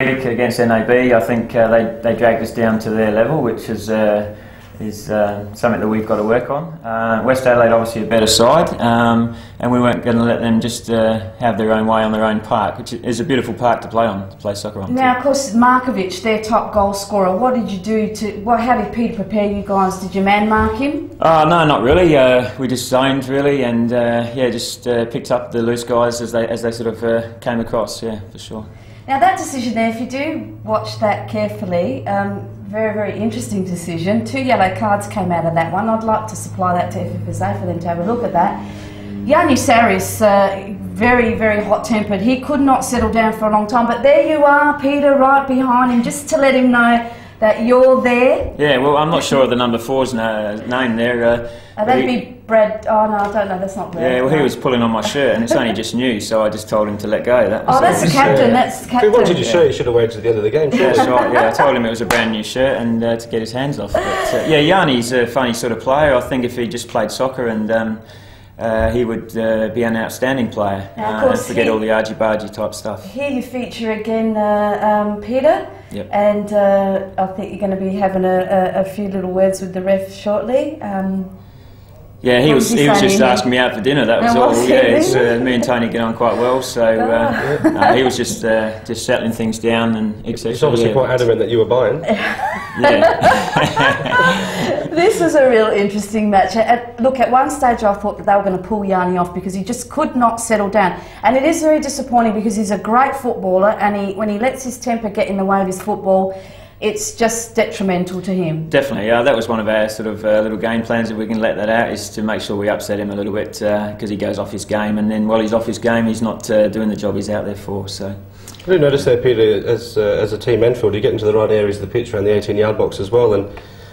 against NAB, I think they dragged us down to their level, which is something that we've got to work on. West Adelaide obviously a better side, and we weren't going to let them just have their own way on their own park, which is a beautiful park to play soccer on. Now, of course, Markovic, their top goal scorer. What did you do how did Peter prepare you guys? Did you man mark him? No, not really. We just zoned really, and just picked up the loose guys as they sort of came across. Yeah, for sure. Now that decision there, if you do watch that carefully, very, very interesting decision. 2 yellow cards came out of that one. I'd like to supply that to FFSA for them to have a look at that. Yanni Saris, very, very hot-tempered. He could not settle down for a long time, but there you are, Peter, right behind him, just to let him know that you're there. Yeah, well, I'm not sure of the number 4's name there. That'd be Brad. Oh no, I don't know. That's not Brad. Yeah, well, he was pulling on my shirt, and it's only just new, so I just told him to let go. That's the captain. That's the captain. If he wanted your shirt, he should have waited to the end of the game. That's right. Yeah, I told him it was a brand new shirt and to get his hands off. But, yeah, Yanni's a funny sort of player. I think if he just played soccer and he would be an outstanding player. And forget all the argy-bargy type stuff. Here you feature again, Peter. Yep. And I think you're going to be having a few little words with the ref shortly. Yeah, he was just asking me out for dinner. That was all. Yeah, me and Tony get on quite well, so he was just settling things down and etc. He's obviously quite adamant that you were buying. Yeah. This was a real interesting match. Look, at one stage I thought that they were going to pull Yanni off because he just could not settle down, and it is very disappointing because he's a great footballer, and when he lets his temper get in the way of his football, it's just detrimental to him. Definitely, that was one of our sort of little game plans, if we can let that out, is to make sure we upset him a little bit because he goes off his game, and then while he's off his game he's not doing the job he's out there for. So. I did notice there, Peter, as a team Enfield, you get into the right areas of the pitch around the 18-yard box as well, and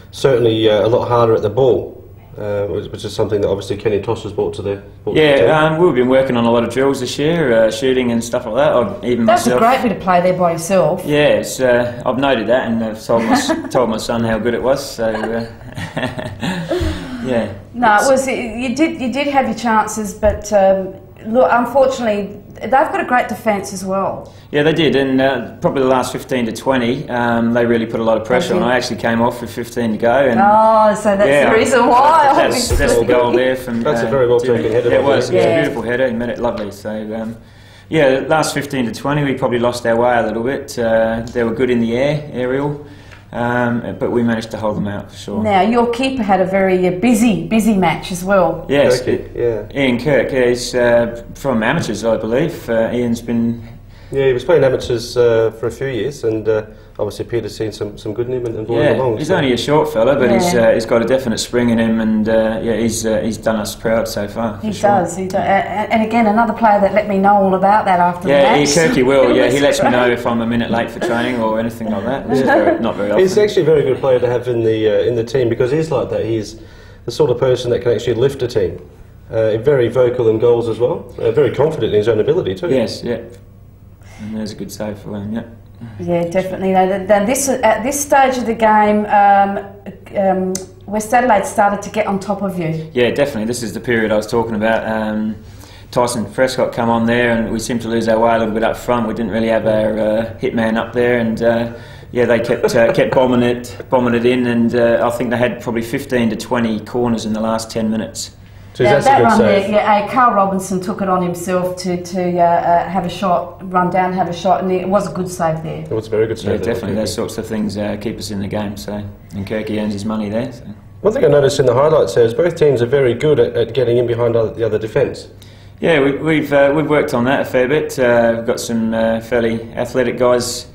certainly a lot harder at the ball. Which is something that obviously Kenny Toss has brought to the team. We've been working on a lot of drills this year, shooting and stuff like that. Even That's myself. a great bit of play there by yourself. Yeah, I've noted that, and I've told my son how good it was. So yeah. No, it was. You did have your chances, but look, unfortunately, they've got a great defence as well. Yeah, they did, and probably the last 15 to 20, they really put a lot of pressure on. I actually came off with 15 to go. And so that's the reason why. That's the goal there. That's a very well taken header. Yeah, it was. Yeah. It was a beautiful header. He made it lovely. So, yeah, the last 15 to 20, we probably lost our way a little bit. They were good in the aerial. But we managed to hold them out for sure. Now, your keeper had a very busy match as well. Yes, Ian Kirk. Yeah, he's from amateurs, I believe. Ian's been. Yeah, he was playing amateurs for a few years, and obviously Peter's seen some good in him and brought him along. He's only a short fella, but he's got a definite spring in him, and he's done us proud so far. He does. And again, another player that let me know all about that after the match. Yeah, Kirky will. Yeah, he lets me know if I'm a minute late for training or anything like that. Which is not very often. He's actually a very good player to have in the team because he's like that. He's the sort of person that can actually lift a team. Very vocal in goals as well. Very confident in his own ability too. Yes, yeah. And there's a good save for him, yeah. Yeah, definitely. At this stage of the game, West Adelaide started to get on top of you. Yeah, definitely. This is the period I was talking about. Tyson Prescott come on there, and we seemed to lose our way a little bit up front. We didn't really have our hitman up there, and they kept bombing it in, and I think they had probably 15 to 20 corners in the last 10 minutes. So that's a good save. Carl Robinson took it on himself to have a shot, run down, have a shot, and it was a good save there. It was a very good save. Yeah, definitely. Those sorts of things keep us in the game. So, and Kirky earns his money there. So. One thing I noticed in the highlights there is both teams are very good at getting in behind the other defence. Yeah, we've worked on that a fair bit. We've got some fairly athletic guys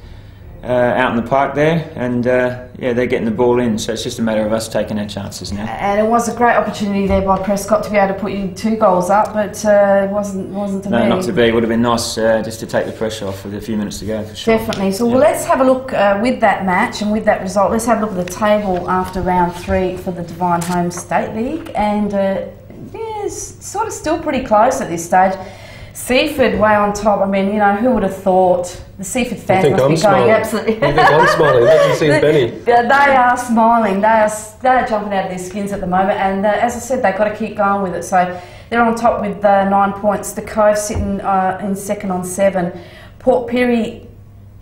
out in the park there, and they're getting the ball in, so it's just a matter of us taking our chances now. And it was a great opportunity there by Prescott to be able to put you 2 goals up, but it wasn't to be. No, not to be. It would have been nice just to take the pressure off with a few minutes to go, for sure. Definitely. So let's have a look with that match and with that result. Let's have a look at the table after round 3 for the Divine Home State League, and it's sort of still pretty close at this stage. Seaford way on top. I mean, who would have thought? The Seaford fans must be going absolutely. You think I'm smiling? Let's see Benny. They are smiling. They are jumping out of their skins at the moment. And as I said, they've got to keep going with it. So they're on top with 9 points. The Cove sitting in second on 7. Port Pirie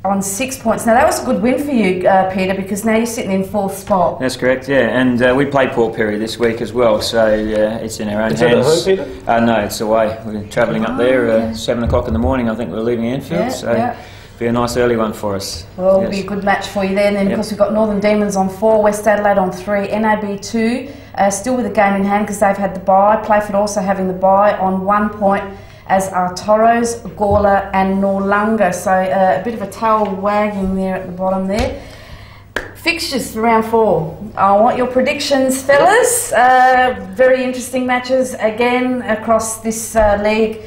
on 6 points. Now that was a good win for you, Peter, because now you're sitting in 4th spot. That's correct, yeah. And we play Port Pirie this week as well, so it's in our own hands. Is that at home, Peter? No, it's away. We're travelling up there 7 o'clock in the morning. I think we're leaving Enfield, so be a nice early one for us. Well, it'll be a good match for you then. And of course we've got Northern Demons on 4, West Adelaide on 3, NAB 2, still with a game in hand because they've had the bye. Playford also having the bye on 1 point, as are Toros, Gawler and Noarlunga. So a bit of a tail wagging there at the bottom there. Fixtures for round 4. I want your predictions, fellas. Very interesting matches again across this league.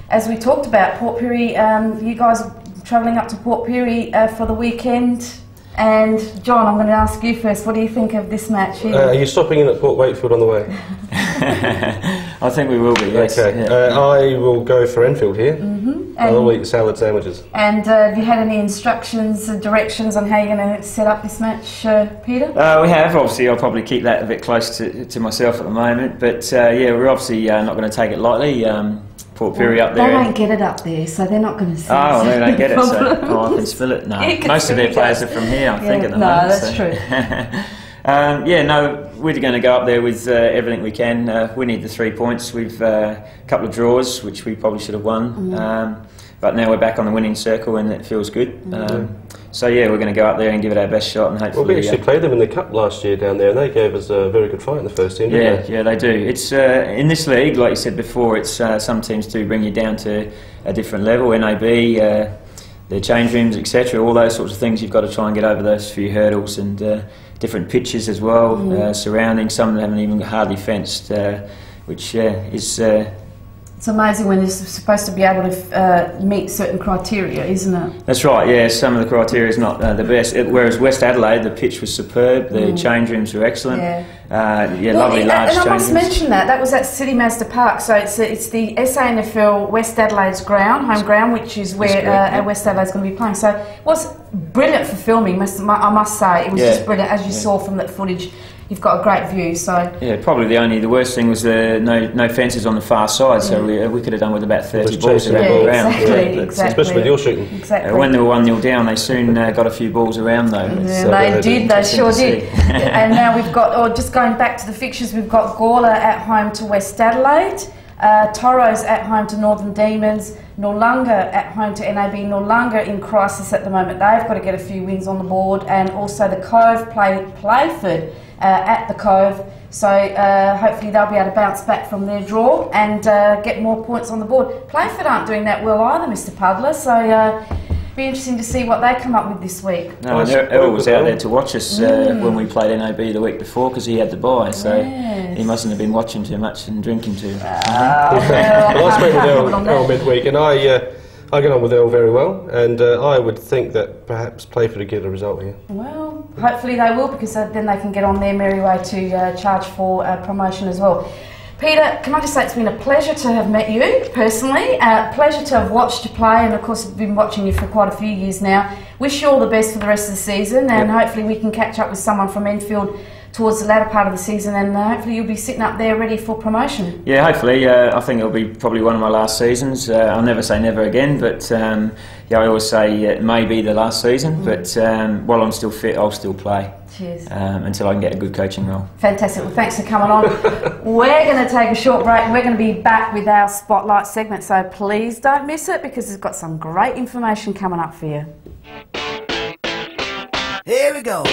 As we talked about, Port Pirie, you guys are travelling up to Port Pirie for the weekend. And John, I'm going to ask you first. What do you think of this match here? Are you stopping in at Port Wakefield on the way? I think we will be, yes. Okay. Yeah. I will go for Enfield here. I'll eat salad sandwiches. And have you had any instructions, directions on how you're going to set up this match, Peter? We have. Obviously, I'll probably keep that a bit close to myself at the moment. But yeah, we're obviously not going to take it lightly. Port Pirie up there. They won't get it up there, so they're not going to see it. Oh, they don't get it, so I can spill it. No, most of their players are from here, I think, at the moment. No, that's true. Yeah, no, we're going to go up there with everything we can. We need the 3 points. We've a couple of draws, which we probably should have won. But now we're back on the winning circle and it feels good. So yeah, we're going to go up there and give it our best shot and hopefully... Well, we actually played them in the Cup last year down there and they gave us a very good fight in the first team, didn't they? Yeah, they do. It's in this league, like you said before, it's some teams do bring you down to a different level. NAB, their change rooms, etc., all those sorts of things, you've got to try and get over those few hurdles and different pitches as well, surrounding. Some that haven't even hardly fenced, which is... It's amazing when you're supposed to be able to meet certain criteria, isn't it? That's right, yeah, some of the criteria is not the best. Whereas West Adelaide, the pitch was superb, the change rooms were excellent. Yeah, lovely large change rooms. And I must mention that was at City Mazda Park, so it's the SANFL West Adelaide's ground, home ground, which is where West Adelaide's going to be playing. So it was brilliant for filming, I must say. It was just brilliant, as you saw from that footage. You've got a great view, so... Yeah, probably the worst thing was no fences on the far side, so we could have done with about 30 balls around the ground. Exactly. Especially with your shooting. Exactly. When they were 1-0 down, they soon got a few balls around though. Yeah, they sure did. And now we've got, just going back to the fixtures, we've got Gawler at home to West Adelaide, Toros at home to Northern Demons, Noarlunga at home to NAB. Noarlunga in crisis at the moment. They've got to get a few wins on the board, and also the Cove play Playford at the Cove, so hopefully they'll be able to bounce back from their draw and get more points on the board. Playford aren't doing that well either, Mr. Puddler, so be interesting to see what they come up with this week. No, Errol was out there to watch us when we played NAB the week before because he had the bye, so he mustn't have been watching too much and drinking too much. Well, I spoke with Errol midweek and I get on with Earl very well, and I would think that perhaps Playford would get a result here. Well, hopefully they will, because then they can get on their merry way to charge for promotion as well. Peter, can I just say it's been a pleasure to have met you personally, pleasure to have watched you play, and of course I've been watching you for quite a few years now. Wish you all the best for the rest of the season, and hopefully we can catch up with someone from Enfield towards the latter part of the season, and hopefully you'll be sitting up there ready for promotion. Yeah, hopefully. I think it'll be probably one of my last seasons. I'll never say never again, but yeah, I always say it may be the last season, but while I'm still fit, I'll still play. Cheers. Until I can get a good coaching role. Fantastic. Well, thanks for coming on. We're going to take a short break and we're going to be back with our Spotlight segment, so please don't miss it because it's got some great information coming up for you. Here we go.